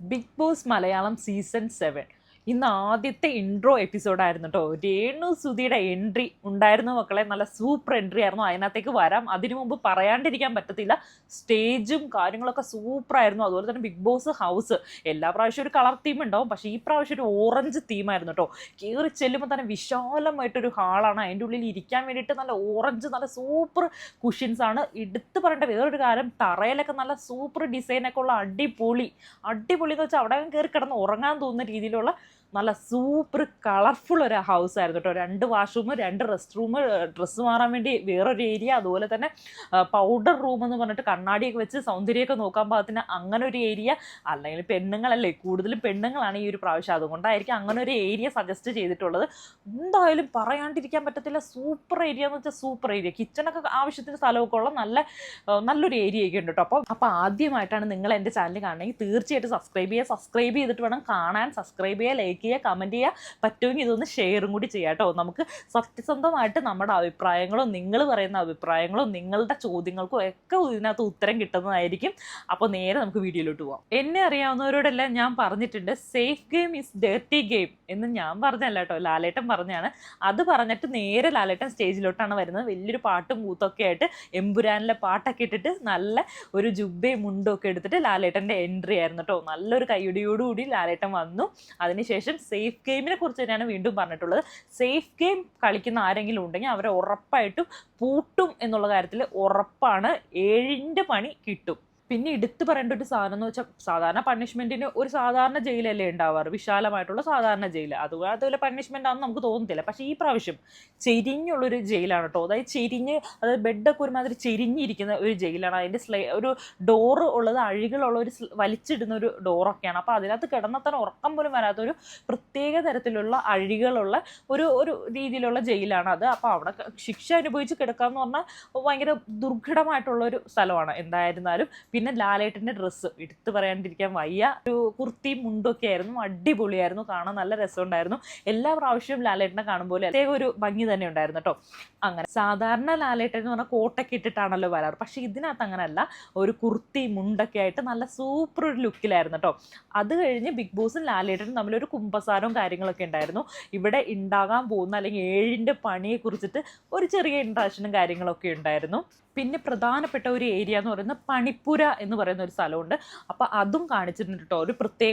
Big boss Malayalam season 7 ഇന്ന് ആദ്യത്തെ intro എപ്പിസോഡായിരുന്നു കേട്ടോ. രേണു സുധിയുടെ എൻട്രി ഉണ്ടായിരുന്നു മക്കളെ. നല്ല സൂപ്പർ എൻട്രി ആയിരുന്നു. അതിനകത്തേക്ക് വരാം. അതിനു മുമ്പ് പറയാണ്ടിരിക്കാൻ പറ്റത്തില്ല, സ്റ്റേജും കാര്യങ്ങളൊക്കെ സൂപ്പറായിരുന്നു. അതുപോലെ തന്നെ ബിഗ് ബോസ് ഹൗസ് എല്ലാ പ്രാവശ്യവും ഒരു കളർ തീം ഉണ്ടാവും, പക്ഷേ ഈ പ്രാവശ്യം ഒരു ഓറഞ്ച് തീമായിരുന്നു കേട്ടോ. കയറി ചെല്ലുമ്പോൾ തന്നെ വിശാലമായിട്ടൊരു ഹാളാണ്. അതിൻ്റെ ഉള്ളിൽ ഇരിക്കാൻ വേണ്ടിയിട്ട് നല്ല ഓറഞ്ച് നല്ല സൂപ്പർ കുഷ്യൻസ് ആണ്. എടുത്ത് പറയേണ്ട വേറൊരു കാര്യം, തറയിലൊക്കെ നല്ല സൂപ്പർ ഡിസൈനൊക്കെ ഉള്ള അടിപൊളി എന്ന് വെച്ചാൽ അവിടെ കയറി കിടന്ന് ഉറങ്ങാൻ തോന്നുന്ന രീതിയിലുള്ള നല്ല സൂപ്പർ കളർഫുൾ ഒരു ഹൗസ് ആയിരുന്നു കേട്ടോ. 2 വാഷ്റൂം, 2 റെസ്റ്റ് റൂം, ഡ്രസ്സ് മാറാൻ വേണ്ടി വേറൊരു ഏരിയ, അതുപോലെ തന്നെ പൗഡർ റൂം എന്ന് പറഞ്ഞിട്ട് കണ്ണാടിയൊക്കെ വെച്ച് സൗന്ദര്യമൊക്കെ നോക്കാൻ പാകത്തിന് അങ്ങനെ ഒരു ഏരിയ. അല്ലെങ്കിൽ പെണ്ണുങ്ങളല്ലേ, കൂടുതലും പെണ്ണുങ്ങളാണ് ഈ ഒരു പ്രാവശ്യം, അതുകൊണ്ടായിരിക്കും അങ്ങനെ ഒരു ഏരിയ സജസ്റ്റ് ചെയ്തിട്ടുള്ളത്. എന്തായാലും പറയാണ്ടിരിക്കാൻ പറ്റത്തില്ല, സൂപ്പർ ഏരിയ എന്ന് വെച്ചാൽ സൂപ്പർ ഏരിയ. കിച്ചണൊക്കെ ആവശ്യത്തിന് സ്ഥലമൊക്കെ ഉള്ള നല്ലൊരു ഏരിയ ഒക്കെ ഉണ്ട് കേട്ടോ. അപ്പോൾ ആദ്യമായിട്ടാണ് നിങ്ങൾ എൻ്റെ ചാനൽ കാണണമെങ്കിൽ തീർച്ചയായിട്ടും സബ്സ്ക്രൈബ് ചെയ്തിട്ട് വേണം കാണാൻ. സബ്സ്ക്രൈബ് ചെയ്യുക, ലൈക്ക് ചെയ്യുക, കമൻറ്റ് ചെയ്യുക, പറ്റുമെങ്കിൽ ഇതൊന്ന് ഷെയറും കൂടി ചെയ്യാം കേട്ടോ. നമുക്ക് സത്യസന്ധമായിട്ട് നമ്മുടെ അഭിപ്രായങ്ങളും നിങ്ങൾ പറയുന്ന അഭിപ്രായങ്ങളും നിങ്ങളുടെ ചോദ്യങ്ങൾക്കും ഒക്കെ ഇതിനകത്ത് ഉത്തരം കിട്ടുന്നതായിരിക്കും. അപ്പോൾ നേരെ നമുക്ക് വീഡിയോയിലോട്ട് പോവാം. എന്നെ അറിയാവുന്നവരോടെല്ലാം ഞാൻ പറഞ്ഞിട്ടുണ്ട്, safe game is dirty game എന്ന് ഞാൻ പറഞ്ഞല്ല കേട്ടോ, ലാലേട്ടൻ പറഞ്ഞാണ്. അത് പറഞ്ഞിട്ട് നേരെ ലാലേട്ടൻ സ്റ്റേജിലോട്ടാണ് വരുന്നത്. വലിയൊരു പാട്ടും കൂത്തൊക്കെ ആയിട്ട് എമ്പുരാനിലെ പാട്ടൊക്കെ ഇട്ടിട്ട് നല്ല ഒരു ജുബ്ബയും മുണ്ടും ഒക്കെ എടുത്തിട്ട് ലാലേട്ടൻ്റെ എൻട്രി ആയിരുന്നു കേട്ടോ. നല്ലൊരു കയ്യടിയോടുകൂടി ലാലേട്ടൻ വന്നു. അതിനുശേഷം സേഫ് ഗെയിമിനെ കുറിച്ച് തന്നെയാണ് വീണ്ടും പറഞ്ഞിട്ടുള്ളത്. സേഫ് ഗെയിം കളിക്കുന്ന ആരെങ്കിലും ഉണ്ടെങ്കിൽ അവരെ ഉറപ്പായിട്ടും പൂട്ടും എന്നുള്ള കാര്യത്തിൽ ഉറപ്പാണ്. 7ന്റെ പണി കിട്ടും. പിന്നെ എടുത്തു പറയേണ്ട ഒരു സാധനം എന്ന് വെച്ചാൽ, സാധാരണ പണിഷ്മെൻറ്റിന് ഒരു സാധാരണ ജയിലല്ലേ ഉണ്ടാവാറ്, വിശാലമായിട്ടുള്ള സാധാരണ ജയിൽ. അതുപോലെ പണിഷ്മെൻ്റ് ആണെന്ന് നമുക്ക് തോന്നത്തില്ല. പക്ഷേ ഈ പ്രാവശ്യം ചെരിഞ്ഞുള്ളൊരു ജയിലാണ് കേട്ടോ. അതായത് ബെഡൊക്കെ ഒരുമാതിരി ചെരിഞ്ഞിരിക്കുന്ന ഒരു ജയിലാണ്. അതിൻ്റെ ഒരു ഡോറ് ഉള്ളത് അഴികളുള്ള ഒരു വലിച്ചിടുന്ന ഒരു ഡോറൊക്കെയാണ്. അപ്പോൾ അതിനകത്ത് കിടന്നാൽ തന്നെ ഉറക്കം പോലും വരാത്തൊരു പ്രത്യേക തരത്തിലുള്ള അഴികളുള്ള ഒരു രീതിയിലുള്ള ജയിലാണ് അത്. അപ്പോൾ അവിടെ ശിക്ഷ അനുഭവിച്ച് കിടക്കാമെന്ന് പറഞ്ഞാൽ ഭയങ്കര ദുർഘടമായിട്ടുള്ളൊരു സ്ഥലമാണ്. എന്തായിരുന്നാലും പിന്നെ ലാലേട്ടൻ്റെ ഡ്രസ്സ് എടുത്ത് പറയാണ്ടിരിക്കാൻ വയ്യ. ഒരു കുർത്തിയും മുണ്ടൊക്കെ ആയിരുന്നു, അടിപൊളിയായിരുന്നു, കാണാൻ നല്ല രസമുണ്ടായിരുന്നു. എല്ലാ പ്രാവശ്യവും ലാലേട്ടനെ കാണുമ്പോൾ പ്രത്യേക ഒരു ഭംഗി തന്നെ ഉണ്ടായിരുന്നു കേട്ടോ. അങ്ങനെ സാധാരണ ലാലേട്ടൻ എന്ന് പറഞ്ഞാൽ കോട്ടൊക്കെ ഇട്ടിട്ടാണല്ലോ വരാറ്, പക്ഷേ ഇതിനകത്ത് അങ്ങനെയല്ല, ഒരു കുർത്തി മുണ്ടൊക്കെ ആയിട്ട് നല്ല സൂപ്പർ ഒരു ലുക്കിലായിരുന്നു കേട്ടോ. അത് കഴിഞ്ഞ് ബിഗ് ബോസും ലാലേട്ടനും തമ്മിലൊരു കുമ്പസാരവും കാര്യങ്ങളൊക്കെ ഉണ്ടായിരുന്നു. ഇവിടെ ഉണ്ടാകാൻ പോകുന്ന അല്ലെങ്കിൽ 7ന്റെ പണിയെ കുറിച്ചിട്ട് ഒരു ചെറിയ ഇൻട്രാക്ഷനും കാര്യങ്ങളൊക്കെ ഉണ്ടായിരുന്നു. പിന്നെ പ്രധാനപ്പെട്ട ഒരു ഏരിയ എന്ന് പറയുന്നത് പണിപ്പുര എന്ന് പറയുന്ന ഒരു സ്ഥലമുണ്ട്. അപ്പോൾ അതും കാണിച്ചിട്ടുണ്ട് കേട്ടോ.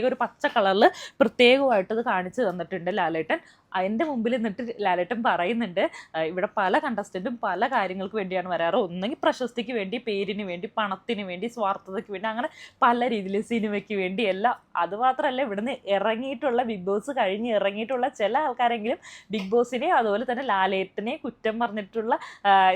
ഒരു പച്ച കളറിൽ പ്രത്യേകമായിട്ടത് കാണിച്ചു തന്നിട്ടുണ്ട് ലാലേട്ടൻ. അതിൻ്റെ മുമ്പിൽ നിന്നിട്ട് ലാലേട്ടൻ പറയുന്നുണ്ട്, ഇവിടെ പല കണ്ടസ്റ്റൻറ്റും പല കാര്യങ്ങൾക്ക് വേണ്ടിയാണ് വരാറ്. ഒന്നെങ്കിൽ പ്രശസ്തിക്ക് വേണ്ടി, പേരിന് വേണ്ടി, പണത്തിന് വേണ്ടി, സ്വാർത്ഥതയ്ക്ക് വേണ്ടി, അങ്ങനെ പല രീതിയിൽ, സിനിമയ്ക്ക് വേണ്ടി എല്ലാം. അതുമാത്രമല്ല, ഇവിടുന്ന് ഇറങ്ങിയിട്ടുള്ള ബിഗ് ബോസ് കഴിഞ്ഞ് ഇറങ്ങിയിട്ടുള്ള ചില ആൾക്കാരെങ്കിലും ബിഗ് ബോസിനെ അതുപോലെ തന്നെ ലാലേട്ടനെ കുറ്റം പറഞ്ഞിട്ടുള്ള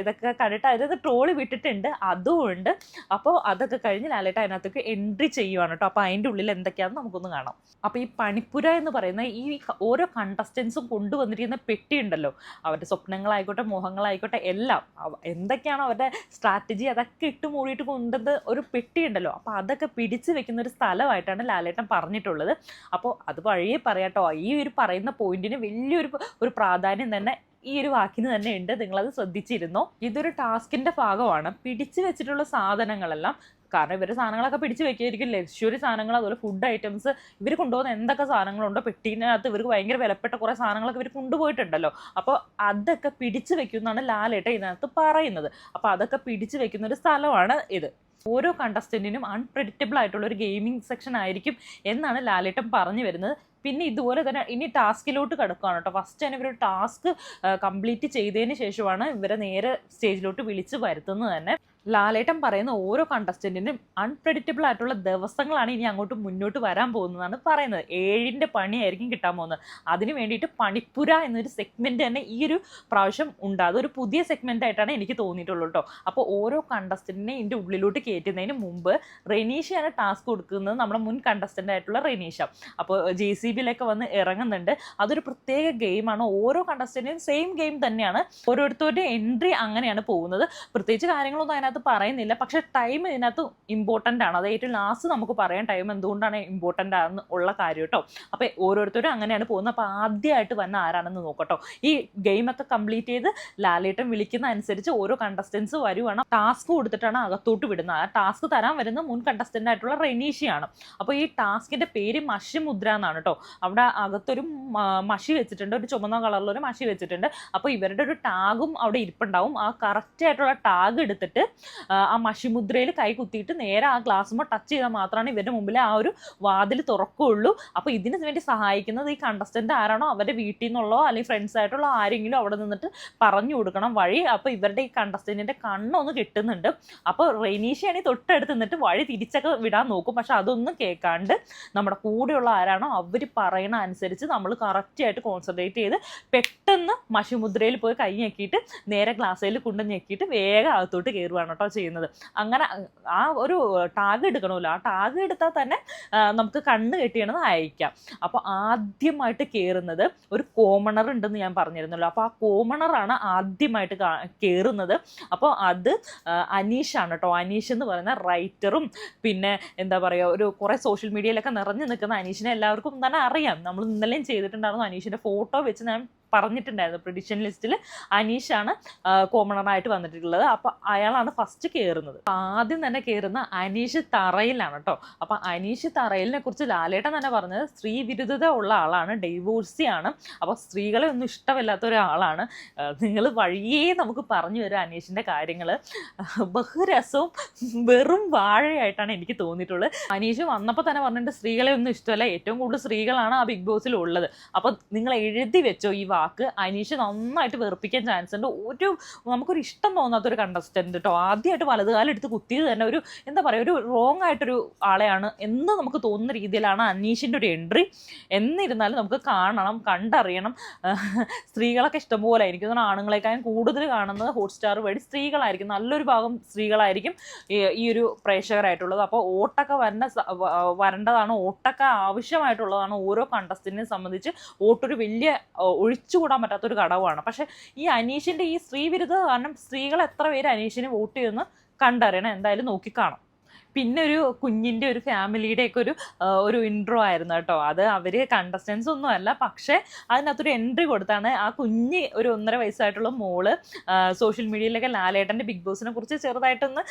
ഇതൊക്കെ കണ്ടിട്ട് അതായത് ട്രോളി വിട്ടിട്ടുണ്ട്, അതുകൊണ്ട്. അപ്പോൾ അതൊക്കെ കഴിഞ്ഞ് ലാലേട്ടൻ അതിനകത്തേക്ക് എൻട്രി ചെയ്യുവാണ് കേട്ടോ. അപ്പോൾ അതിൻ്റെ ഉള്ളിൽ എന്തൊക്കെയാണെന്ന് നമുക്കൊന്ന് കാണാം. അപ്പോൾ ഈ പണിപ്പുര എന്ന് പറയുന്ന ഈ ഓരോ കണ്ടസ്റ്റൻസും കൊണ്ടുവന്നിരിക്കുന്ന പെട്ടി ഉണ്ടല്ലോ, അവരുടെ സ്വപ്നങ്ങളായിക്കോട്ടെ, മോഹങ്ങളായിക്കോട്ടെ, എല്ലാം എന്തൊക്കെയാണോ അവരുടെ സ്ട്രാറ്റജി അതൊക്കെ ഇട്ട് മൂടിയിട്ട് കൊണ്ടുവന്ന് ഒരു പെട്ടി ഉണ്ടല്ലോ, അപ്പോൾ അതൊക്കെ പിടിച്ച് വെക്കുന്ന ഒരു സ്ഥലമായിട്ടാണ് ലാലേട്ടൻ പറഞ്ഞിട്ടുള്ളത്. അപ്പോൾ അത് വഴിയേ പറയാട്ടോ, ഈ ഒരു പറയുന്ന പോയിന്റിന് വലിയൊരു പ്രാധാന്യം തന്നെ ഈ ഒരു വാക്കിന് തന്നെ ഉണ്ട്. നിങ്ങളത് ശ്രദ്ധിച്ചിരുന്നോ? ഇതൊരു ടാസ്കിൻ്റെ ഭാഗമാണ്. പിടിച്ചു വെച്ചിട്ടുള്ള സാധനങ്ങളെല്ലാം, കാരണം ഇവരുടെ സാധനങ്ങളൊക്കെ പിടിച്ച് വെക്കുകയായിരിക്കും, ലക്ഷറി സാധനങ്ങൾ, അതുപോലെ ഫുഡ് ഐറ്റംസ്, ഇവർ കൊണ്ടുപോകുന്ന എന്തൊക്കെ സാധനങ്ങളുണ്ടോ പെട്ടീനകത്ത്, ഇവർക്ക് ഭയങ്കര വിലപ്പെട്ട കുറേ സാധനങ്ങളൊക്കെ ഇവർ കൊണ്ടുപോയിട്ടുണ്ടല്ലോ. അപ്പോൾ അതൊക്കെ പിടിച്ച് വെക്കുമെന്നാണ് ലാലേട്ടൻ ഇതിനകത്ത് പറയുന്നത്. അപ്പോൾ അതൊക്കെ പിടിച്ച് വെക്കുന്ന ഒരു സ്ഥലമാണ് ഇത്. ഓരോ കണ്ടസ്റ്റൻറ്റിനും അൺപ്രെഡിക്റ്റബിൾ ആയിട്ടുള്ള ഒരു ഗെയിമിംഗ് സെക്ഷൻ ആയിരിക്കും എന്നാണ് ലാലേട്ടൻ പറഞ്ഞു വരുന്നത്. പിന്നെ ഇതുപോലെ തന്നെ ഇനി ടാസ്കിലോട്ട് കിടക്കുകയാണ് കേട്ടോ. ഫസ്റ്റ് തന്നെ ഇവരൊരു ടാസ്ക് കംപ്ലീറ്റ് ചെയ്തതിന് ശേഷമാണ് ഇവരെ നേരെ സ്റ്റേജിലോട്ട് വിളിച്ച് വരുത്തുന്നത് തന്നെ. ലാലേട്ടൻ പറയുന്ന ഓരോ കണ്ടസ്റ്റൻറ്റിനും അൺപ്രെഡിക്റ്റബിൾ ആയിട്ടുള്ള ദിവസങ്ങളാണ് ഇനി അങ്ങോട്ട് മുന്നോട്ട് വരാൻ പോകുന്നതാണ് പറയുന്നത്. 7ന്റെ പണിയായിരിക്കും കിട്ടാൻ പോകുന്നത്. അതിന് വേണ്ടിയിട്ട് പണിപ്പുര എന്നൊരു സെഗ്മെൻറ്റ് തന്നെ ഈ ഒരു പ്രാവശ്യം ഉണ്ട്. അതൊരു പുതിയ സെഗ്മെൻ്റ് ആയിട്ടാണ് എനിക്ക് തോന്നിയിട്ടുള്ളൂ കേട്ടോ. അപ്പോൾ ഓരോ കണ്ടസ്റ്റൻറ്റിനെ ഇതിൻ്റെ ഉള്ളിലോട്ട് കയറ്റുന്നതിന് മുമ്പ് റെനീഷയാണ് ടാസ്ക് കൊടുക്കുന്നത്, നമ്മുടെ മുൻ കണ്ടസ്റ്റൻ്റ് ആയിട്ടുള്ള റെനീഷ. അപ്പോൾ JCBയിലൊക്കെ വന്ന് ഇറങ്ങുന്നുണ്ട്. അതൊരു പ്രത്യേക ഗെയിമാണ്. ഓരോ കണ്ടസ്റ്റൻറ്റിനും സെയിം ഗെയിം തന്നെയാണ്. ഓരോരുത്തരുടെ എൻട്രി അങ്ങനെയാണ് പോകുന്നത്. പ്രത്യേകിച്ച് കാര്യങ്ങളൊന്നും അതിനകത്ത് പറയുന്നില്ല, പക്ഷെ ടൈം ഇതിനകത്ത് ഇമ്പോർട്ടൻ്റ് ആണ്. അത് ഏറ്റവും ലാസ്റ്റ് നമുക്ക് പറയാം ടൈം എന്തുകൊണ്ടാണ് ഇമ്പോർട്ടൻ്റ് ആണെന്ന് ഉള്ള കാര്യം കേട്ടോ. അപ്പോൾ ഓരോരുത്തരും അങ്ങനെയാണ് പോകുന്നത്. അപ്പോൾ ആദ്യമായിട്ട് വന്ന ആരാണെന്ന് നോക്കട്ടോ. ഈ ഗെയിമൊക്കെ കംപ്ലീറ്റ് ചെയ്ത് ലാലേട്ടൻ വിളിക്കുന്ന അനുസരിച്ച് ഓരോ കണ്ടസ്റ്റൻസ് വരുവാണ്. ടാസ്ക് കൊടുത്തിട്ടാണ് അകത്തോട്ട് വിടുന്നത്. ടാസ്ക് തരാൻ വരുന്ന മുൻ കണ്ടസ്റ്റൻ്റ് ആയിട്ടുള്ള റെനീഷയാണ്. അപ്പോൾ ഈ ടാസ്കിൻ്റെ പേര് മഷിമുദ്ര എന്നാണ് കേട്ടോ. അവിടെ അകത്തൊരു മഷി വെച്ചിട്ടുണ്ട്, ഒരു ചുമന്ന കളറിലൊരു മഷി വെച്ചിട്ടുണ്ട്. അപ്പോൾ ഇവരുടെ ഒരു ടാഗും അവിടെ ഇരിപ്പുണ്ടാവും. ആ കറക്റ്റ് ആയിട്ടുള്ള ടാഗ് എടുത്തിട്ട് ആ മഷിമുദ്രയിൽ കൈ കുത്തിയിട്ട് നേരെ ആ ഗ്ലാസ്സുമ്പോൾ ടച്ച് ചെയ്താൽ മാത്രമാണ് ഇവരുടെ മുമ്പിൽ ആ ഒരു വാതിൽ തുറക്കുകയുള്ളൂ. അപ്പോൾ ഇതിന് വേണ്ടി സഹായിക്കുന്നത് ഈ കണ്ടസ്റ്റൻ്റ് ആരാണോ അവരുടെ വീട്ടിൽ നിന്നുള്ളോ അല്ലെങ്കിൽ ഫ്രണ്ട്സ് ആയിട്ടുള്ള ആരെങ്കിലും അവിടെ നിന്നിട്ട് പറഞ്ഞു കൊടുക്കണം വഴി. അപ്പോൾ ഇവരുടെ ഈ കണ്ടസ്റ്റൻറ്റിൻ്റെ കണ്ണൊന്ന് കിട്ടുന്നുണ്ട്. അപ്പോൾ റെനീഷയാണെങ്കിൽ തൊട്ടടുത്ത് നിന്നിട്ട് വഴി തിരിച്ചൊക്കെ വിടാൻ നോക്കും. പക്ഷെ അതൊന്നും കേൾക്കാണ്ട് നമ്മുടെ കൂടെയുള്ള ആരാണോ അവർ പറയണ അനുസരിച്ച് നമ്മൾ കറക്റ്റായിട്ട് കോൺസെൻട്രേറ്റ് ചെയ്ത് പെട്ടെന്ന് മഷിമുദ്രയിൽ പോയി കൈ ഞെക്കിയിട്ട് നേരെ ഗ്ലാസ്സിൽ കൊണ്ട് ഞെക്കിയിട്ട് വേഗം അകത്തോട്ട് കയറുകയാണ് കേട്ടോ ചെയ്യുന്നത്. അങ്ങനെ ആ ഒരു ടാഗ് എടുക്കണമല്ലോ, ആ ടാഗ് എടുത്താൽ തന്നെ നമുക്ക് കണ്ണ് കെട്ടിയണമെന്ന് അയക്കാം. അപ്പോൾ ആദ്യമായിട്ട് കയറുന്നത് ഒരു കോമണർ ഉണ്ടെന്ന് ഞാൻ പറഞ്ഞിരുന്നല്ലോ. അപ്പോൾ ആ കോമണറാണ് ആദ്യമായിട്ട് കയറുന്നത്. അപ്പോൾ അത് അനീഷാണ് കേട്ടോ. അനീഷ് എന്ന് പറയുന്ന റൈറ്ററും പിന്നെ എന്താ പറയുക ഒരു കുറേ സോഷ്യൽ മീഡിയയിലൊക്കെ നിറഞ്ഞു നിൽക്കുന്ന അനീഷിനെ എല്ലാവർക്കും തന്നെ അറിയാം. നമ്മൾ ഇന്നലെയും ചെയ്തിട്ടുണ്ടായിരുന്നു. അനീഷിൻ്റെ ഫോട്ടോ വെച്ച് ഞാൻ പറഞ്ഞിട്ടുണ്ടായിരുന്നു പ്രിഡിക്ഷൻ ലിസ്റ്റിൽ അനീഷാണ് കോമണറായിട്ട് വന്നിട്ടുള്ളത്. അപ്പോൾ അയാളാണ് ഫസ്റ്റ് കയറുന്നത്. ആദ്യം തന്നെ കയറുന്ന അനീഷ് തറയിലാണ് കേട്ടോ. അപ്പോൾ അനീഷ് തറയിലിനെ കുറിച്ച് ലാലേട്ടൻ തന്നെ പറഞ്ഞത് സ്ത്രീ വിരുദ്ധത ഉള്ള ആളാണ്, ഡൈവോഴ്സിയാണ്. അപ്പോൾ സ്ത്രീകളെ ഒന്നും ഇഷ്ടമില്ലാത്ത ഒരാളാണ്. നിങ്ങൾ വഴിയേ നമുക്ക് പറഞ്ഞു തരാം അനീഷിൻ്റെ കാര്യങ്ങൾ. ബഹുരസവും വെറും വാഴയായിട്ടാണ് എനിക്ക് തോന്നിയിട്ടുള്ളത്. അനീഷ് വന്നപ്പോൾ തന്നെ പറഞ്ഞിട്ട് സ്ത്രീകളെ ഒന്നും ഇഷ്ടമല്ല, ഏറ്റവും കൂടുതൽ സ്ത്രീകളാണ് ആ ബിഗ് ബോസിൽ ഉള്ളത്. അപ്പോൾ നിങ്ങൾ എഴുതി വെച്ചോ ഈ വാക്ക്. അനീഷ് നന്നായിട്ട് വെറുപ്പിക്കാൻ ചാൻസ് ഉണ്ട്. നമുക്കൊരു ഇഷ്ടം തോന്നാത്തൊരു കണ്ടസ്റ്റന്റ് കേട്ടോ. ആദ്യമായിട്ട് വലതുകാലം എടുത്ത് കുത്തിയത് തന്നെ ഒരു എന്താ പറയുക ഒരു റോങ് ആയിട്ടൊരു ആളെയാണ് എന്ന് നമുക്ക് തോന്നുന്ന രീതിയിലാണ് അനീഷിൻ്റെ ഒരു എൻട്രി. എന്നിരുന്നാലും നമുക്ക് കാണണം, കണ്ടറിയണം. സ്ത്രീകളൊക്കെ ഇഷ്ടംപോലെ എനിക്ക് തോന്നുന്നു ആണുങ്ങളെക്കാളും കൂടുതൽ കാണുന്നത് ഹോട്ട്സ്റ്റാർ വഴി സ്ത്രീകളായിരിക്കും. നല്ലൊരു ഭാഗം സ്ത്രീകളായിരിക്കും ഈ ഒരു പ്രേക്ഷകരായിട്ടുള്ളത്. അപ്പോൾ ഓട്ടൊക്കെ വരേണ്ടതാണ്, ഓട്ടൊക്കെ ആവശ്യമായിട്ടുള്ളതാണ്. ഓരോ കണ്ടസ്റ്റന്റിനെ സംബന്ധിച്ച് ഓട്ടൊരു വലിയ ഒഴിച്ചുകൂടാൻ പറ്റാത്തൊരു ഘടകമാണ്. പക്ഷെ ഈ അനീഷിൻ്റെ ഈ സ്ത്രീ വിരുദ്ധത കാരണം സ്ത്രീകൾ എത്ര പേര് അനീഷിന് വോട്ട് ചെയ്യുമെന്ന് കണ്ടറിയണം. എന്തായാലും നോക്കിക്കാണാം. പിന്നെ ഒരു കുഞ്ഞിൻ്റെ ഒരു ഫാമിലിയുടെയൊക്കെ ഒരു ഇൻട്രോ ആയിരുന്നു കേട്ടോ. അത് അവർ കണ്ടസ്റ്റൻസ് ഒന്നും അല്ല, പക്ഷേ അതിനകത്തൊരു എൻട്രി കൊടുത്താണ്. ആ കുഞ്ഞ് ഒരു 1.5 വയസ്സായിട്ടുള്ള മോള് സോഷ്യൽ മീഡിയയിലൊക്കെ ലാലേട്ടൻ്റെ ബിഗ് ബോസിനെ കുറിച്ച് ചെറുതായിട്ടൊന്ന്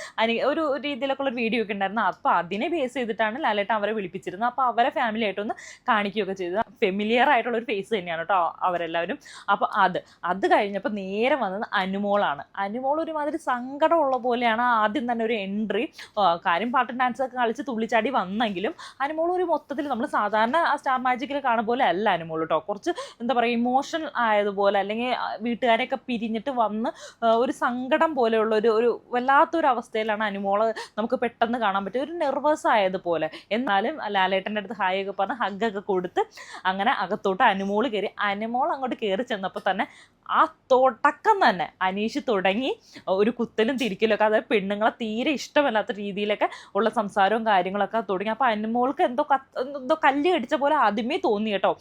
ഒരു രീതിയിലൊക്കെ ഉള്ള വീഡിയോ ഒക്കെ ഉണ്ടായിരുന്നു. അപ്പോൾ അതിനെ ബേസ് ചെയ്തിട്ടാണ് ലാലേട്ടൻ അവരെ വിളിപ്പിച്ചിരുന്നത്. അപ്പോൾ അവരെ ഫാമിലി ആയിട്ടൊന്ന് കാണിക്കുകയൊക്കെ ചെയ്തത്. ഫെമിലിയർ ആയിട്ടുള്ളൊരു ഫേസ് തന്നെയാണ് കേട്ടോ അവരെല്ലാവരും. അപ്പോൾ അത് കഴിഞ്ഞപ്പോൾ നേരെ വന്നത് അനുമോളാണ്. അനുമോൾ ഒരുമാതിരി സങ്കടമുള്ള പോലെയാണ് ആദ്യം തന്നെ ഒരു എൻട്രി. കാര്യം പാട്ടും ഡാൻസൊക്കെ കളിച്ച് തുള്ളിച്ചാടി വന്നെങ്കിലും അനുമോൾ ഒരു മൊത്തത്തിൽ നമ്മൾ സാധാരണ ആ സ്റ്റാർ മാജിക്കിൽ കാണുന്ന പോലെ അല്ല അനുമോൾ കേട്ടോ. കുറച്ച് എന്താ പറയുക ഇമോഷണൽ ആയതുപോലെ അല്ലെങ്കിൽ വീട്ടുകാരെയൊക്കെ പിരിഞ്ഞിട്ട് വന്ന് ഒരു സങ്കടം പോലെയുള്ള ഒരു വല്ലാത്തൊരു അവസ്ഥയിലാണ് അനുമോള് നമുക്ക് പെട്ടെന്ന് കാണാൻ പറ്റും. ഒരു നെർവസ് ആയതുപോലെ. എന്നാലും ലാലേട്ടൻ്റെ അടുത്ത് ഹായ് ഒക്കെ പറഞ്ഞ് ഹഗ്ഗൊക്കെ കൊടുത്ത് അങ്ങനെ അകത്തോട്ട് അനുമോൾ കയറി. അനുമോൾ അങ്ങോട്ട് കയറി ചെന്നപ്പോൾ തന്നെ ആ തുടക്കം തന്നെ അനീഷ് തുടങ്ങി ഒരു കുത്തലും തിരിക്കലും ഒക്കെ, അതായത് പെണ്ണുങ്ങളെ തീരെ ഇഷ്ടമല്ലാത്ത രീതിയിലൊക്കെ ഉള്ള സംസാരവും കാര്യങ്ങളൊക്കെ തുടങ്ങി. അപ്പോൾ അനുമോൾക്ക് എന്തോ കല്ല് കടിച്ച പോലെ ആദ്യമേ തോന്നി കേട്ടോ.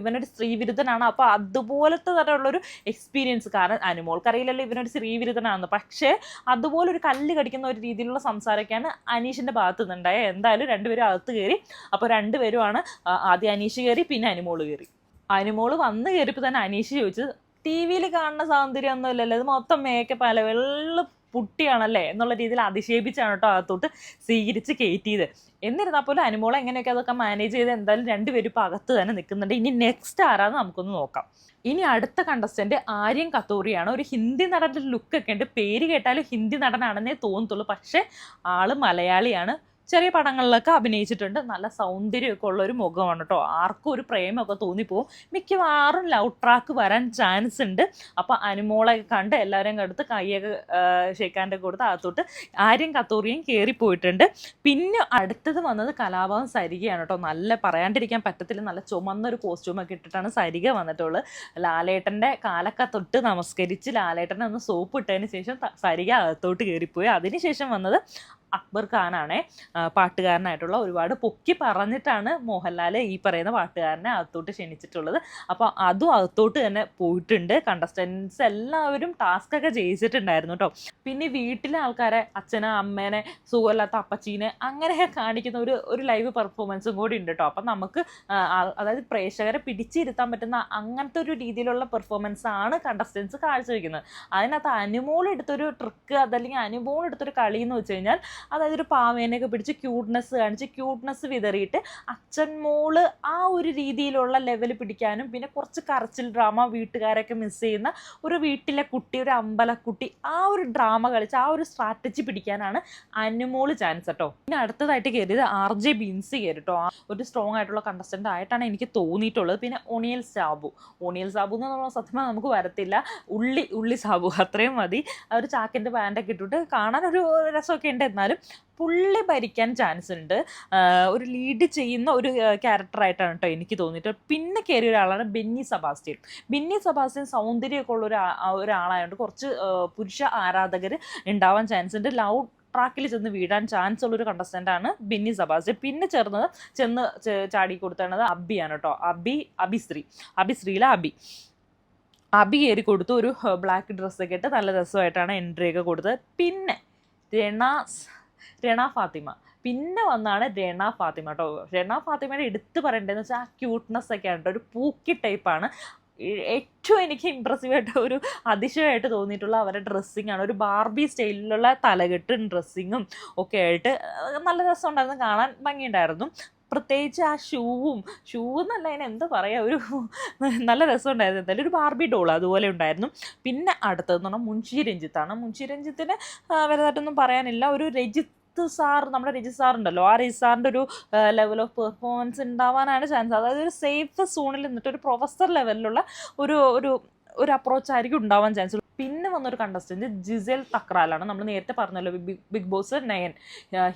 ഇവനൊരു സ്ത്രീവിരുദ്ധനാണ്. അപ്പോൾ അതുപോലത്തെ തരമുള്ളൊരു എക്സ്പീരിയൻസ്. കാരണം അനുമോൾക്കറിയില്ലല്ലോ ഇവനൊരു സ്ത്രീവിരുദ്ധനാണെന്ന്. പക്ഷേ അതുപോലെ ഒരു കല്ല് കടിക്കുന്ന ഒരു രീതിയിലുള്ള സംസാരമൊക്കെയാണ് അനീഷിൻ്റെ ഭാഗത്തു നിന്നുണ്ടായത്. എന്തായാലും രണ്ടുപേരും അകത്ത് കയറി. അപ്പോൾ രണ്ടുപേരുമാണ് ആദ്യം അനീഷ് കയറി, പിന്നെ അനുമോൾ കയറി. അനുമോൾ വന്ന് കയറിയപ്പോൾ തന്നെ അനീഷ് ചോദിച്ചു, ടി വിയിൽ കാണുന്ന സൗന്ദര്യമൊന്നും ഇല്ലല്ലോ, ഇത് മൊത്തം മേക്കപ്പ് അല്ല, വെള്ള പുട്ടിയാണല്ലേ എന്നുള്ള രീതിയിൽ അധിക്ഷേപിച്ചാണ് കേട്ടോ അകത്തോട്ട് സ്വീകരിച്ച് കയറ്റിയത്. എന്നിരുന്നാൽ പോലും അനുമോൾ എങ്ങനെയൊക്കെ അതൊക്കെ മാനേജ് ചെയ്ത് എന്തായാലും രണ്ടുപേരും ഇപ്പോൾ അകത്ത് തന്നെ നിൽക്കുന്നുണ്ട്. ഇനി നെക്സ്റ്റ് ആരാന്ന് നമുക്കൊന്ന് നോക്കാം. ഇനി അടുത്ത കണ്ടസ്റ്റന്റ് ആര്യൻ കത്തൂറിയാണ്. ഒരു ഹിന്ദി നടൻ്റെ ലുക്കൊക്കെ ഉണ്ട്. പേര് കേട്ടാലും ഹിന്ദി നടനാണെന്നേ തോന്നത്തുള്ളൂ. പക്ഷേ ആള് മലയാളിയാണ്. ചെറിയ പടങ്ങളിലൊക്കെ അഭിനയിച്ചിട്ടുണ്ട്. നല്ല സൗന്ദര്യമൊക്കെ ഉള്ളൊരു മുഖമാണ് കേട്ടോ. ആർക്കും ഒരു പ്രേമമൊക്കെ തോന്നിപ്പോവും. മിക്കവാറും ലവ് ട്രാക്ക് വരാൻ ചാൻസ് ഉണ്ട്. അപ്പോൾ അനുമോളെ കണ്ട് എല്ലാവരെയും കടുത്ത് കൈയൊക്കെ ഷേക്കാൻ്റെ കൊടുത്ത് അകത്തോട്ട് ആര്യൻ കത്തൂറിയും കയറിപ്പോയിട്ടുണ്ട്. പിന്നെ അടുത്തത് വന്നത് കലാഭവൻ സരികയാണ് കേട്ടോ. നല്ല പറയാണ്ടിരിക്കാൻ പറ്റത്തില്ല, നല്ല ചുമന്നൊരു കോസ്റ്റ്യൂമൊക്കെ ഇട്ടിട്ടാണ് സരിക വന്നിട്ടുള്ളത്. ലാലേട്ടൻ്റെ കാലൊക്കെ തൊട്ട് നമസ്കരിച്ച് ലാലേട്ടനെ ഒന്ന് സോപ്പ് ഇട്ടതിന് ശേഷം സരിക അകത്തോട്ട് കയറിപ്പോയി. അതിനുശേഷം വന്നത് അക്ബർ ഖാനാണ്. പാട്ടുകാരനായിട്ടുള്ള ഒരുപാട് പൊക്കി പറഞ്ഞിട്ടാണ് മോഹൻലാൽ ഈ പറയുന്ന പാട്ടുകാരനെ അകത്തോട്ട് ക്ഷണിച്ചിട്ടുള്ളത്. അപ്പോൾ അതും അകത്തോട്ട് തന്നെ പോയിട്ടുണ്ട്. കണ്ടസ്റ്റൻസ് എല്ലാവരും ടാസ്കൊക്കെ ജയിച്ചിട്ടുണ്ടായിരുന്നു കേട്ടോ. പിന്നെ വീട്ടിലെ ആൾക്കാരെ, അച്ഛനെ അമ്മേനെ, സുഖമില്ലാത്ത അപ്പച്ചീനെ അങ്ങനെയൊക്കെ കാണിക്കുന്ന ഒരു ലൈവ് പെർഫോമൻസും കൂടി ഉണ്ട് കേട്ടോ. അപ്പം നമുക്ക് അതായത് പ്രേക്ഷകരെ പിടിച്ചിരുത്താൻ പറ്റുന്ന അങ്ങനത്തെ ഒരു രീതിയിലുള്ള പെർഫോമൻസ് ആണ് കണ്ടസ്റ്റൻസ് കാഴ്ചവെക്കുന്നത്. അതിനകത്ത് അനുമോൾ എടുത്തൊരു ട്രിക്ക് അതല്ലെങ്കിൽ അനുമോൾ എടുത്തൊരു കളി എന്ന് വെച്ച് കഴിഞ്ഞാൽ അതായത് ഒരു പാവേനെയൊക്കെ പിടിച്ച് ക്യൂട്ട്നെസ് കാണിച്ച് ക്യൂട്ട്നെസ് വിതറിയിട്ട് അച്ഛൻ മോള് ആ ഒരു രീതിയിലുള്ള ലെവൽ പിടിക്കാനും പിന്നെ കുറച്ച് കരച്ചിൽ ഡ്രാമ വീട്ടുകാരൊക്കെ മിസ് ചെയ്യുന്ന ഒരു വീട്ടിലെ കുട്ടി, ഒരു അമ്പലക്കുട്ടി, ആ ഒരു ഡ്രാമ കളിച്ച് ആ ഒരു സ്ട്രാറ്റജി പിടിക്കാനാണ് അനുമോള് ചാൻസ് കേട്ടോ. പിന്നെ അടുത്തതായിട്ട് കയറിയത് RJ ബിൻസി കയറി കേട്ടോ. ഒരു സ്ട്രോങ് ആയിട്ടുള്ള കണ്ടസ്റ്റൻ്റ് ആയിട്ടാണ് എനിക്ക് തോന്നിയിട്ടുള്ളത്. പിന്നെ ഒണിയൽ സാബു എന്ന് പറഞ്ഞാൽ സത്യം നമുക്ക് വരത്തില്ല, ഉള്ളി സാബു അത്രയും മതി. ഒരു ചാക്കിൻ്റെ ബാൻഡൊക്കെ ഇട്ടിട്ട് കാണാൻ ഒരു രസമൊക്കെ ഉണ്ട്, എന്നാലും പുള്ളി ഭരിക്കാൻ ചാൻസ് ഉണ്ട്. ഒരു ലീഡ് ചെയ്യുന്ന ഒരു ക്യാരക്ടറായിട്ടാണ് കേട്ടോ എനിക്ക് തോന്നിയിട്ട്. പിന്നെ കയറിയ ഒരാളാണ് ബെന്നി സെബാസ്റ്റ്യൻ സൗന്ദര്യമൊക്കെ ഉള്ള ഒരാളായതുകൊണ്ട് കുറച്ച് പുരുഷ ആരാധകർ ഉണ്ടാവാൻ ചാൻസ് ഉണ്ട്. ലവ് ട്രാക്കിൽ ചെന്ന് വീഴാൻ ചാൻസ് ഉള്ളൊരു കണ്ടസ്റ്റൻ്റാണ് ബെന്നി സെബാസ്റ്റ്യൻ. പിന്നെ ചെന്ന് ചാടി കൊടുത്തത് അബിയാണ് കേട്ടോ. അബിശ്രീയിലെ അബി കയറി കൊടുത്തു. ഒരു ബ്ലാക്ക് ഡ്രസ്സൊക്കെ ഇട്ട് നല്ല രസമായിട്ടാണ് എൻട്രി ഒക്കെ കൊടുത്തത്. പിന്നെ രണ ഫാത്തിമ പിന്നെ വന്നാണ് രണ ഫാത്തിമ കേട്ടോ. രണ ഫാത്തിമയുടെ എടുത്ത് പറയേണ്ടതെന്ന് വെച്ചാൽ ആ ക്യൂട്ട്നെസ് ഒക്കെ ആണ് കേട്ടോ. ഒരു പൂക്കി ടൈപ്പാണ്. ഏറ്റവും എനിക്ക് ഇമ്പ്രസീവായിട്ട് ഒരു അതിശയമായിട്ട് തോന്നിയിട്ടുള്ള അവരുടെ ഡ്രസ്സിങ് ആണ്. ഒരു ബാർബി സ്റ്റൈലിലുള്ള തലകെട്ടും ഡ്രസ്സിങ്ങും ഒക്കെ ആയിട്ട് നല്ല രസമുണ്ടായിരുന്നു, കാണാൻ ഭംഗിയുണ്ടായിരുന്നു. പ്രത്യേകിച്ച് ആ ഷൂ എന്നല്ല, അതിന് എന്താ പറയുക, ഒരു നല്ല രസമുണ്ടായിരുന്നു. എന്തായാലും ഒരു ബാർബി ഡോൾ അതുപോലെ ഉണ്ടായിരുന്നു. പിന്നെ അടുത്തതെന്ന് പറഞ്ഞാൽ മുൻഷി രഞ്ജിത്തിന് വലുതായിട്ടൊന്നും പറയാനില്ല. ഒരു നമ്മുടെ രജിത് സാർ ഉണ്ടല്ലോ, ആ രജിത് സാറിൻ്റെ ഒരു ലെവൽ ഓഫ് പെർഫോമൻസ് ഉണ്ടാവാനാണ് ചാൻസ്. അതായത് ഒരു സേഫ് സോണിൽ നിന്നിട്ട് ഒരു പ്രൊഫസർ ലെവലിലുള്ള ഒരു അപ്രോച്ച് ആയിരിക്കും ഉണ്ടാവാൻ ചാൻസ്. പിന്നെ വന്നൊരു കണ്ടസ്റ്റൻറ്റ് ജിസേൽ തക്രാലാണ്. നമ്മൾ നേരത്തെ പറഞ്ഞല്ലോ ബിഗ് ബോസ് 9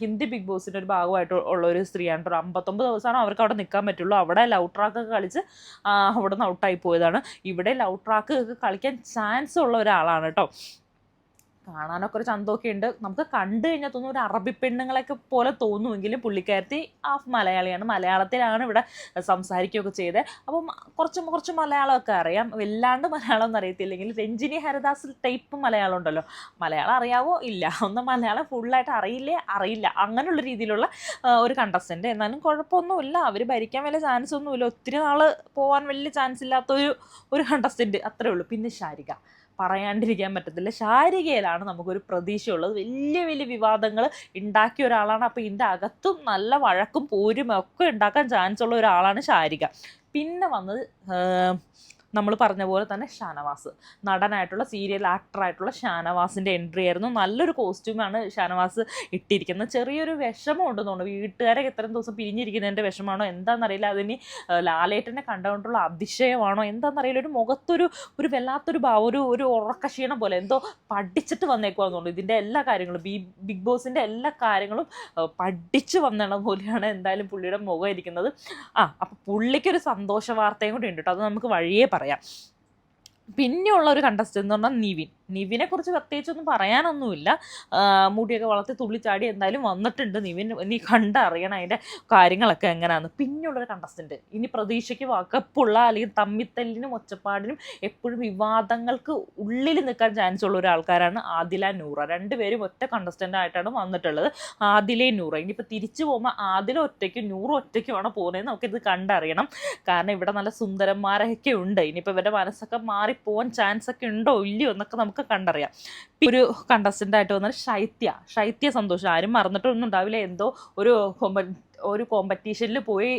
ഹിന്ദി ബിഗ് ബോസിൻ്റെ ഒരു ഭാഗമായിട്ട് ഉള്ള ഒരു സ്ത്രീയാണ്. ഒരു 59 ദിവസമാണ് അവർക്ക് അവിടെ നിൽക്കാൻ പറ്റുള്ളൂ. അവിടെ ലവ് ട്രാക്കൊക്കെ കളിച്ച് അവിടെ നിന്ന് ഔട്ടായി പോയതാണ്. ഇവിടെ ലവ് ട്രാക്ക് കളിക്കാൻ ചാൻസ് ഉള്ള ഒരാളാണ് കേട്ടോ. കാണാനൊക്കെ ഒരു ചന്തമൊക്കെ ഉണ്ട്. നമുക്ക് കണ്ടു കഴിഞ്ഞാൽ തോന്നുന്നു ഒരു അറബി പെണ്ണുങ്ങളൊക്കെ പോലെ തോന്നുമെങ്കിലും പുള്ളിക്കാരത്തി ഹാഫ് മലയാളിയാണ്. മലയാളത്തിലാണ് ഇവിടെ സംസാരിക്കുകയൊക്കെ ചെയ്തത്. അപ്പം കുറച്ച് മലയാളമൊക്കെ അറിയാം. വല്ലാണ്ട് മലയാളം ഒന്നും അറിയത്തില്ലെങ്കിൽ രഞ്ജിനി ഹരിദാസ് ടൈപ്പ് മലയാളം ഉണ്ടല്ലോ, മലയാളം അറിയാവോ ഇല്ല, ഒന്നും മലയാളം ഫുള്ളായിട്ട് അറിയില്ല അങ്ങനെയുള്ള രീതിയിലുള്ള ഒരു കണ്ടസ്റ്റൻ്റ്. എന്നാലും കുഴപ്പമൊന്നുമില്ല, അവർ ഭരിക്കാൻ വലിയ ചാൻസ് ഒന്നുമില്ല. ഒത്തിരി നാൾ പോകാൻ വലിയ ചാൻസ് ഇല്ലാത്ത ഒരു കണ്ടസ്റ്റൻ്റ് അത്രേ ഉള്ളൂ. പിന്നെ ശാരിക പറയാണ്ടിരിക്കാൻ പറ്റത്തില്ല. ശാരികയിലാണ് നമുക്കൊരു പ്രതീക്ഷയുള്ളത്. വലിയ വിവാദങ്ങൾ ഉണ്ടാക്കിയ ഒരാളാണ്. അപ്പോൾ ഇതിൻ്റെ അകത്തും നല്ല വഴക്കും പോരും ഒക്കെ ഉണ്ടാക്കാൻ ചാൻസ് ഉള്ള ഒരാളാണ് ശാരിക. പിന്നെ വന്നത് നമ്മൾ പറഞ്ഞ പോലെ തന്നെ ഷാനവാസ്, നടനായിട്ടുള്ള സീരിയൽ ആക്ടറായിട്ടുള്ള ഷാനവാസിൻ്റെ എൻട്രി ആയിരുന്നു. നല്ലൊരു കോസ്റ്റ്യൂമാണ് ഷാനവാസ് ഇട്ടിരിക്കുന്നത്. ചെറിയൊരു വിഷമം ഉണ്ടെന്ന് തോന്നുന്നു, വീട്ടുകാരെ ഇത്രയും ദിവസം പിരിഞ്ഞിരിക്കുന്നതിൻ്റെ വിഷമമാണോ എന്താണെന്നറിയില്ല. അതിന് ലാലേട്ടനെ കണ്ടുകൊണ്ടുള്ള അതിശയമാണോ എന്താണെന്നറിയില്ല. ഒരു മുഖത്തൊരു വല്ലാത്തൊരു ഒരു ഉറക്കക്ഷീണം പോലെ എന്തോ പഠിച്ചിട്ട് വന്നേക്കുവാന്ന് തോന്നുന്നു. ഇതിൻ്റെ എല്ലാ കാര്യങ്ങളും ബിഗ് ബോസിൻ്റെ എല്ലാ കാര്യങ്ങളും പഠിച്ച് വന്നണ പോലെയാണ് എന്തായാലും പുള്ളിയുടെ മുഖം ഇരിക്കുന്നത്. അപ്പം പുള്ളിക്കൊരു സന്തോഷ വാർത്തയും കൂടി ഉണ്ട് കേട്ടോ, അത് നമുക്ക് വഴിയേ പറയാം. പിന്നെയുള്ള ഒരു കണ്ടസ്റ്റന്റ് എന്ന് പറഞ്ഞാൽ നിവിനെ കുറിച്ച് പ്രത്യേകിച്ചൊന്നും പറയാനൊന്നുമില്ല. മുടിയൊക്കെ വളർത്തി തുള്ളിച്ചാടി എന്തായാലും വന്നിട്ടുണ്ട് നിവിൻ. നീ കണ്ടറിയണം അതിൻ്റെ കാര്യങ്ങളൊക്കെ എങ്ങനെയാണെന്ന്. പിന്നെയുള്ളൊരു കണ്ടസ്റ്റന്റ് ഇനി പ്രതീക്ഷയ്ക്ക് വാക്കപ്പുള്ള അല്ലെങ്കിൽ തമ്മിത്തല്ലിനും ഒച്ചപ്പാടിനും എപ്പോഴും വിവാദങ്ങൾക്ക് ഉള്ളിൽ നിൽക്കാൻ ചാൻസ് ഉള്ള ഒരാൾക്കാരാണ് ആദില നൂറ. രണ്ടുപേരും ഒറ്റ കണ്ടസ്റ്റന്റ് ആയിട്ടാണ് വന്നിട്ടുള്ളത്, ആദിലയും നൂറ. ഇനിയിപ്പോൾ തിരിച്ചു പോകുമ്പോൾ ആദില ഒറ്റയ്ക്കും നൂറ ഒറ്റയ്ക്കുമാണ് പോകുന്നതെന്ന് നമുക്കിത് കണ്ടറിയണം. കാരണം ഇവിടെ നല്ല സുന്ദരന്മാരൊക്കെ ഉണ്ട്. ഇനിയിപ്പോൾ ഇവരുടെ മനസ്സൊക്കെ മാറിപ്പോവാൻ ചാൻസ് ഒക്കെ ഉണ്ടോ ഇല്ലയോ എന്നൊക്കെ നമുക്ക് കണ്ടറിയാം. ഒരു കണ്ടസ്റ്റൻ്റ് ആയിട്ട് വന്നാൽ ശൈത്യ സന്തോഷം. ആരും മറന്നിട്ടൊന്നും ഉണ്ടാവില്ല. എന്തോ ഒരു കോമ്പറ്റീഷനിൽ പോയി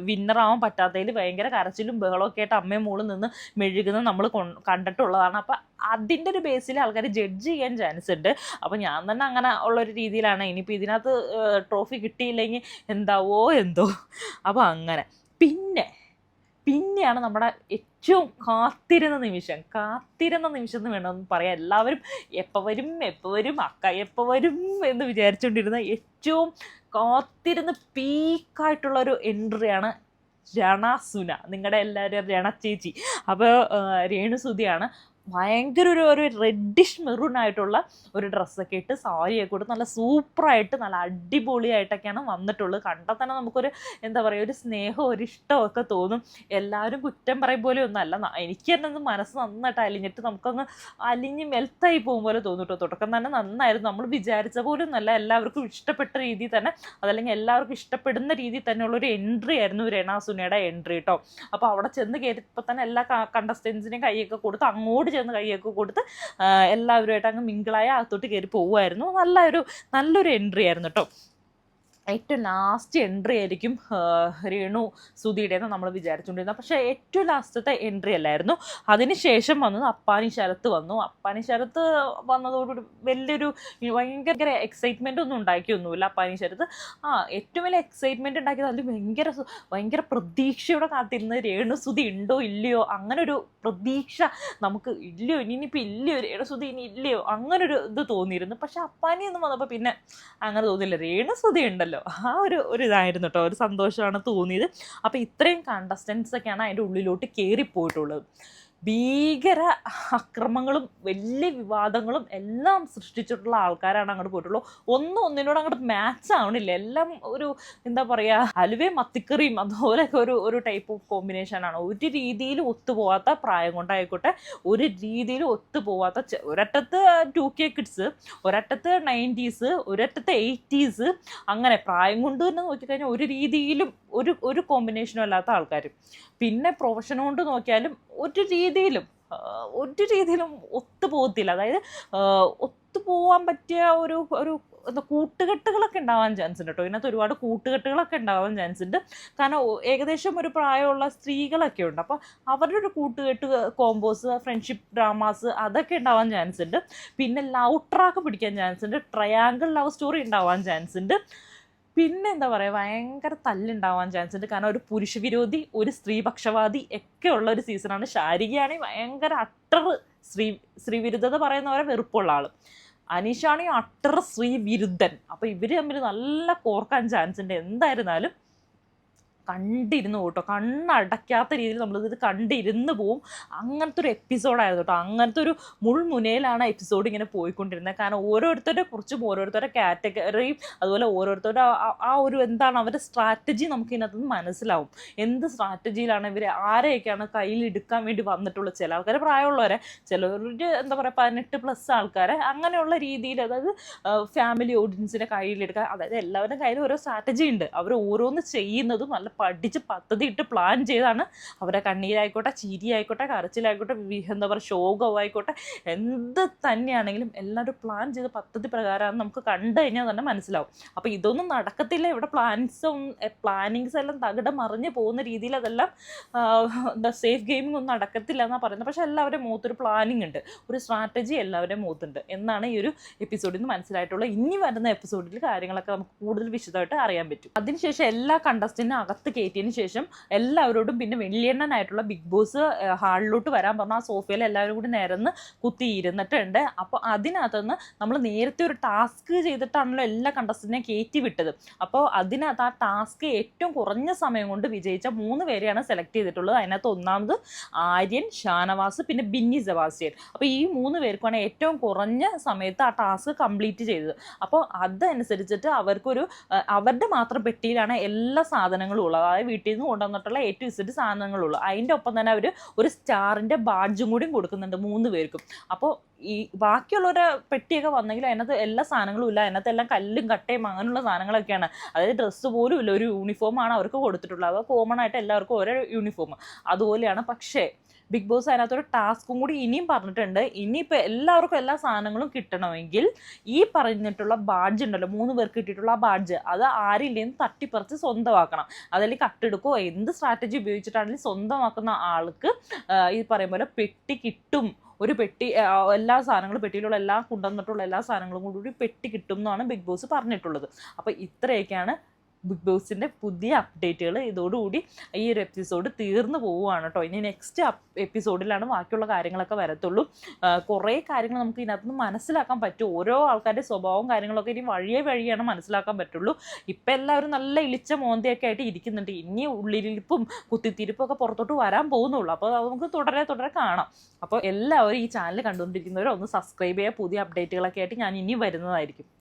വിന്നറാവാൻ പറ്റാത്തതിൽ ഭയങ്കര കരച്ചിലും ബഹളമൊക്കെ ആയിട്ട് അമ്മയും മോളും നിന്ന് മെഴുകുന്നത് നമ്മൾ കണ്ടിട്ടുള്ളതാണ്. അപ്പം അതിൻ്റെ ഒരു ബേസിൽ ആൾക്കാർ ജഡ്ജ് ചെയ്യാൻ ചാൻസ് ഉണ്ട്. അപ്പോൾ ഞാൻ തന്നെ അങ്ങനെ ഉള്ളൊരു രീതിയിലാണ്. ഇനിയിപ്പോൾ ഇതിനകത്ത് ട്രോഫി കിട്ടിയില്ലെങ്കിൽ എന്താവോ എന്തോ. അപ്പോൾ അങ്ങനെ പിന്നെയാണ് നമ്മുടെ ഏറ്റവും കാത്തിരുന്ന നിമിഷം എന്ന് വേണമെന്ന് പറയാം. എല്ലാവരും എപ്പോൾ വരും അക്ക എപ്പോൾ വരും എന്ന് വിചാരിച്ചുകൊണ്ടിരുന്ന ഏറ്റവും കാത്തിരുന്ന് പീക്കായിട്ടുള്ളൊരു എൻട്രിയാണ് രണസുന, നിങ്ങളുടെ എല്ലാവരും രണ ചേച്ചി. അപ്പോൾ രേണുസുതിയാണ്. ഭയങ്കര ഒരു റെഡിഷ് മെറൂൺ ആയിട്ടുള്ള ഒരു ഡ്രസ്സൊക്കെ ഇട്ട് സാരിയൊക്കെ കൊടുത്ത് നല്ല സൂപ്പറായിട്ട് നല്ല അടിപൊളിയായിട്ടൊക്കെയാണ് വന്നിട്ടുള്ളത്. കണ്ടാൽ തന്നെ നമുക്കൊരു എന്താ പറയുക, ഒരു സ്നേഹവും ഒരു ഇഷ്ടമൊക്കെ തോന്നും. എല്ലാവരും കുറ്റം പറയും പോലെ ഒന്നല്ല, എനിക്ക് തന്നെ മനസ്സ് നന്നായിട്ട് അലിഞ്ഞിട്ട് നമുക്കങ്ങ് അലിഞ്ഞ് മെൽത്തായി പോകും പോലെ തോന്നിട്ടോ. തുടക്കം തന്നെ നന്നായിരുന്നു, നമ്മൾ വിചാരിച്ച പോലും നല്ല എല്ലാവർക്കും ഇഷ്ടപ്പെട്ട രീതിയിൽ തന്നെ, അതല്ലെങ്കിൽ എല്ലാവർക്കും ഇഷ്ടപ്പെടുന്ന രീതിയിൽ തന്നെയുള്ളൊരു എൻട്രി ആയിരുന്നു രണസുനയുടെ എൻട്രി കേട്ടോ. അപ്പോൾ അവിടെ ചെന്ന് കയറിയപ്പോൾ തന്നെ എല്ലാ കണ്ടസ്റ്റൻസിനെയും കൈയൊക്കെ കൊടുത്ത് അങ്ങോട്ട് ചേർന്ന് കൈയൊക്കെ കൊടുത്ത് എല്ലാവരുമായിട്ട് അങ്ങ് മിങ്കിളായ അകത്തോട്ട് കയറി പോവുമായിരുന്നു. നല്ലൊരു എൻട്രി ആയിരുന്നു കേട്ടോ. ഏറ്റവും ലാസ്റ്റ് എൻട്രി ആയിരിക്കും രേണു സുധിയുടേന്ന് നമ്മൾ വിചാരിച്ചുകൊണ്ടിരുന്നത്. പക്ഷേ ഏറ്റവും ലാസ്റ്റത്തെ എൻട്രി അല്ലായിരുന്നു. അതിനുശേഷം വന്നത് അപ്പാനി ശരത്ത് വന്നു. അപ്പാനി ശരത്ത് വന്നതോടുകൂടി വലിയൊരു ഭയങ്കര എക്സൈറ്റ്മെൻ്റ് ഒന്നും ഉണ്ടാക്കിയൊന്നുമില്ല അപ്പാനി ശരത്ത്. ഏറ്റവും വലിയ എക്സൈറ്റ്മെൻറ്റ് ഉണ്ടാക്കിയത് അതിൽ ഭയങ്കര പ്രതീക്ഷയോടെ കാത്തിരുന്നത് രേണു സുധി ഉണ്ടോ ഇല്ലയോ, അങ്ങനൊരു പ്രതീക്ഷ നമുക്ക് ഇല്ലയോ, ഇനിയിപ്പോൾ ഇല്ലയോ രേണു സുധി ഇനി ഇല്ലയോ, അങ്ങനൊരു ഇത് തോന്നിയിരുന്നു. പക്ഷെ അപ്പാനി എന്ന് വന്നപ്പോൾ പിന്നെ അങ്ങനെ തോന്നിയില്ല, രേണു സുധി ഉണ്ടല്ലോ. ആ ഒരു ഇതായിരുന്നു കേട്ടോ, ഒരു സന്തോഷമാണ് തോന്നിയത്. അപ്പോൾ ഇത്രയും കണ്ടസ്റ്റൻസ് ഒക്കെയാണ് അതിൻ്റെ ഉള്ളിലോട്ട് കയറിപ്പോയിട്ടുള്ളത്. ഭീകര അക്രമങ്ങളും വലിയ വിവാദങ്ങളും എല്ലാം സൃഷ്ടിച്ചിട്ടുള്ള ആൾക്കാരാണ് അങ്ങോട്ട് പോയിട്ടുള്ളൂ. ഒന്നിനോട് അങ്ങോട്ട് മാച്ച് ആവണില്ല. എല്ലാം ഒരു എന്താ പറയുക, അലുവയും മത്തിക്കറിയും അതുപോലെയൊക്കെ ഒരു ടൈപ്പ് ഓഫ് കോമ്പിനേഷനാണ്. ഒരു രീതിയിലും ഒത്തുപോകാത്ത, പ്രായം കൊണ്ടായിക്കോട്ടെ ഒരു രീതിയിലും ഒത്തുപോകാത്ത, ഒരറ്റത്ത് 2K കിഡ്സ്, ഒരറ്റത്ത് 90s, ഒരറ്റത്ത് 80s, അങ്ങനെ പ്രായം കൊണ്ട് തന്നെ നോക്കിക്കഴിഞ്ഞാൽ ഒരു രീതിയിലും ഒരു കോമ്പിനേഷനും അല്ലാത്ത ആൾക്കാർ. പിന്നെ പ്രൊഫഷൻ കൊണ്ട് നോക്കിയാലും ഒരു രീതിയിലും ഒത്തുപോകത്തില്ല. അതായത് ഒത്തുപോകാൻ പറ്റിയ ഒരു കൂട്ടുകെട്ടുകളൊക്കെ ഉണ്ടാവാൻ ചാൻസ് ഉണ്ട് കേട്ടോ. ഇതിനകത്ത് ഒരുപാട് കൂട്ടുകെട്ടുകളൊക്കെ ഉണ്ടാവാൻ ചാൻസ് ഉണ്ട്. കാരണം ഏകദേശം ഒരു പ്രായമുള്ള സ്ത്രീകളൊക്കെ ഉണ്ട്. അപ്പോൾ അവരുടെ ഒരു കൂട്ടുകെട്ട് കോമ്പോസ്, ഫ്രണ്ട്ഷിപ്പ് ഡ്രാമാസ് അതൊക്കെ ഉണ്ടാവാൻ ചാൻസ് ഉണ്ട്. പിന്നെ ലവ് ട്രാക്ക് പിടിക്കാൻ ചാൻസ് ഉണ്ട്. ട്രയാങ്കിൾ ലവ് സ്റ്റോറി ഉണ്ടാവാൻ ചാൻസ് ഉണ്ട്. പിന്നെ എന്താ പറയുക, ഭയങ്കര തല്ലുണ്ടാവാൻ ചാൻസ് ഉണ്ട്. കാരണം ഒരു പുരുഷ വിരോധി, ഒരു സ്ത്രീപക്ഷവാദി ഒക്കെ ഉള്ള ഒരു സീസണാണ്. ശാരികയാണെങ്കിൽ ഭയങ്കര അട്ടർ സ്ത്രീവിരുദ്ധത പറയുന്നവരെ വെറുപ്പുള്ള ആൾ. അനീഷാണെങ്കിൽ അട്ടർ സ്ത്രീവിരുദ്ധൻ. അപ്പോൾ ഇവർ തമ്മിൽ നല്ല കോർക്കാൻ ചാൻസ് ഉണ്ട്. എന്തായിരുന്നാലും കണ്ടിരുന്നു കേട്ടോ, കണ്ണടയ്ക്കാത്ത രീതിയിൽ നമ്മളിത് കണ്ടിരുന്ന് പോവും. അങ്ങനത്തെ ഒരു എപ്പിസോഡായിരുന്നു കേട്ടോ. അങ്ങനത്തെ ഒരു മുൾമുനയിലാണ് എപ്പിസോഡ് ഇങ്ങനെ പോയിക്കൊണ്ടിരുന്നത്. കാരണം ഓരോരുത്തരെ കുറിച്ചും ഓരോരുത്തരുടെ കാറ്റഗറിയും അതുപോലെ ഓരോരുത്തരുടെ ആ ഒരു എന്താണ് അവരുടെ സ്ട്രാറ്റജി നമുക്ക് ഇതിനകത്ത് നിന്ന് മനസ്സിലാവും. എന്ത് സ്ട്രാറ്റജിയിലാണ് ഇവർ ആരെയൊക്കെയാണ് കയ്യിലെടുക്കാൻ വേണ്ടി വന്നിട്ടുള്ളത്. ചില ആൾക്കാർ പ്രായമുള്ളവരെ, ചിലവർ എന്താ പറയുക 18+ ആൾക്കാരെ, അങ്ങനെയുള്ള രീതിയിൽ, അതായത് ഫാമിലി ഓഡിയൻസിനെ കയ്യിലെടുക്കാൻ, അതായത് എല്ലാവരുടെ കയ്യിലും ഓരോ സ്ട്രാറ്റജി ഉണ്ട്. അവർ ഓരോന്ന് ചെയ്യുന്നതും നല്ല പഠിച്ച് പദ്ധതി ഇട്ട് പ്ലാൻ ചെയ്താണ്. അവരുടെ കണ്ണീരായിക്കോട്ടെ, ചിരിയായിക്കോട്ടെ, കരച്ചിലായിക്കോട്ടെ, എന്താ പറയുക ശോകമായിക്കോട്ടെ, എന്ത് തന്നെയാണെങ്കിലും എല്ലാവരും പ്ലാൻ ചെയ്ത പദ്ധതി പ്രകാരമാണ് നമുക്ക് കണ്ടു കഴിഞ്ഞാൽ തന്നെ മനസ്സിലാവും. അപ്പോൾ ഇതൊന്നും നടക്കത്തില്ല ഇവിടെ. പ്ലാനിങ്സ് എല്ലാം തകിടം മറിഞ്ഞ് പോകുന്ന രീതിയിൽ അതെല്ലാം എന്താ സേഫ് ഗെയിമിംഗ് ഒന്നും നടക്കത്തില്ല എന്നാണ് പറയുന്നത്. പക്ഷേ എല്ലാവരുടെയും മുഖത്തൊരു പ്ലാനിങ് ഉണ്ട്, ഒരു സ്ട്രാറ്റജി എല്ലാവരുടെയും മുഖത്തുണ്ട് എന്നാണ് ഈ ഒരു എപ്പിസോഡിൽ നിന്ന് മനസ്സിലായിട്ടുള്ളത്. ഇനി വരുന്ന എപ്പിസോഡിൽ കാര്യങ്ങളൊക്കെ നമുക്ക് കൂടുതൽ വിശദമായിട്ട് അറിയാൻ പറ്റും. അതിനുശേഷം എല്ലാ കണ്ടസ്റ്റന്റിനും അകത്ത് കയറ്റിയതിന് ശേഷം എല്ലാവരോടും പിന്നെ വെള്ളിയെണ്ണനായിട്ടുള്ള ബിഗ് ബോസ് ഹാളിലോട്ട് വരാൻ പറഞ്ഞു. ആ സോഫയിൽ എല്ലാവരും കൂടി നിരന്ന് കുത്തി ഇരുന്നിട്ടുണ്ട്. അപ്പോൾ അതിനകത്തുനിന്ന് നമ്മൾ നേരത്തെ ഒരു ടാസ്ക് ചെയ്തിട്ടാണല്ലോ എല്ലാ കണ്ടസ്റ്റന്റിനെയും കയറ്റി വിട്ടത്. അപ്പോൾ അതിനകത്ത് ആ ടാസ്ക് ഏറ്റവും കുറഞ്ഞ സമയം കൊണ്ട് വിജയിച്ച 3 പേരെയാണ് സെലക്ട് ചെയ്തിട്ടുള്ളത്. അതിനകത്ത് ഒന്നാമത് ആര്യൻ, ഷാനവാസ്, പിന്നെ ബിന്നി സെബാസ്റ്റ്യൻ. അപ്പോൾ ഈ 3 പേർക്കാണ് ഏറ്റവും കുറഞ്ഞ സമയത്ത് ആ ടാസ്ക് കംപ്ലീറ്റ് ചെയ്തത്. അപ്പോൾ അതനുസരിച്ചിട്ട് അവരുടെ മാത്രം പെട്ടിയിലാണ് എല്ലാ സാധനങ്ങളും ഉള്ളത്. അതായത് വീട്ടിൽ നിന്ന് കൊണ്ടുവന്നിട്ടുള്ള A to Z സാധനങ്ങളുള്ളൂ. അതിൻ്റെ ഒപ്പം തന്നെ അവർ ഒരു സ്റ്റാറിൻ്റെ ബാഡ്ജും കൂടിയും കൊടുക്കുന്നുണ്ട് 3 പേർക്കും. അപ്പോൾ ഈ ബാക്കിയുള്ളവരുടെ പെട്ടിയൊക്കെ വന്നെങ്കിൽ അതിനകത്ത് എല്ലാ സാധനങ്ങളും ഇല്ല. അതിനകത്ത് എല്ലാം കല്ലും കട്ടയും അങ്ങനെയുള്ള സാധനങ്ങളൊക്കെയാണ്. അതായത് ഡ്രസ്സ് പോലും ഇല്ല, ഒരു യൂണിഫോമാണ് അവർക്ക് കൊടുത്തിട്ടുള്ളത്. അത് കോമൺ ആയിട്ട് എല്ലാവർക്കും ഓരോ യൂണിഫോം അതുപോലെയാണ്. പക്ഷേ ബിഗ് ബോസ് അതിനകത്തൊരു ടാസ്കും കൂടി ഇനിയും പറഞ്ഞിട്ടുണ്ട്. ഇനിയിപ്പോൾ എല്ലാവർക്കും എല്ലാ സാധനങ്ങളും കിട്ടണമെങ്കിൽ ഈ പറഞ്ഞിട്ടുള്ള ബാഡ്ജ് ഉണ്ടല്ലോ, 3 പേർക്ക് കിട്ടിയിട്ടുള്ള ആ ബാഡ്ജ്, അത് ആരില്ലെന്ന് തട്ടിപ്പറിച്ച് സ്വന്തമാക്കണം. അതിൽ കട്ടെടുക്കോ എന്ത് സ്ട്രാറ്റജി ഉപയോഗിച്ചിട്ടാണെങ്കിലും സ്വന്തമാക്കുന്ന ആൾക്ക് ഈ പറയും പോലെ പെട്ടി കിട്ടും. ഒരു പെട്ടി, എല്ലാ സാധനങ്ങളും പെട്ടിയിലുള്ള കൊണ്ടുവന്നിട്ടുള്ള എല്ലാ സാധനങ്ങളും കൂടി പെട്ടി കിട്ടും എന്നാണ് ബിഗ് ബോസ് പറഞ്ഞിട്ടുള്ളത്. അപ്പോൾ ഇത്രയൊക്കെയാണ് ബിഗ് ബോസിൻ്റെ പുതിയ അപ്ഡേറ്റുകൾ. ഇതോടുകൂടി ഈ ഒരു എപ്പിസോഡ് തീർന്നു പോവുകയാണ് കേട്ടോ. ഇനി നെക്സ്റ്റ് എപ്പിസോഡിലാണ് ബാക്കിയുള്ള കാര്യങ്ങളൊക്കെ വരത്തുള്ളൂ. കുറേ കാര്യങ്ങൾ നമുക്ക് ഇതിനകത്തുനിന്ന് മനസ്സിലാക്കാൻ പറ്റും. ഓരോ ആൾക്കാരുടെ സ്വഭാവവും കാര്യങ്ങളൊക്കെ ഇനി വഴിയാണ് മനസ്സിലാക്കാൻ പറ്റുള്ളൂ. ഇപ്പം എല്ലാവരും നല്ല ഇളിച്ച മോന്തയൊക്കെ ആയിട്ട് ഇരിക്കുന്നുണ്ട്. ഇനി ഉള്ളിരിപ്പും കുത്തിത്തിരിപ്പും ഒക്കെ പുറത്തോട്ട് വരാൻ പോകുന്നുള്ളൂ. അപ്പോൾ നമുക്ക് തുടരെ കാണാം. അപ്പോൾ എല്ലാവരും ഈ ചാനൽ കണ്ടുകൊണ്ടിരിക്കുന്നവരും ഒന്ന് സബ്സ്ക്രൈബ് ചെയ്യുക. പുതിയ അപ്ഡേറ്റുകളൊക്കെ ആയിട്ട് ഞാൻ ഇനി വരുന്നതായിരിക്കും.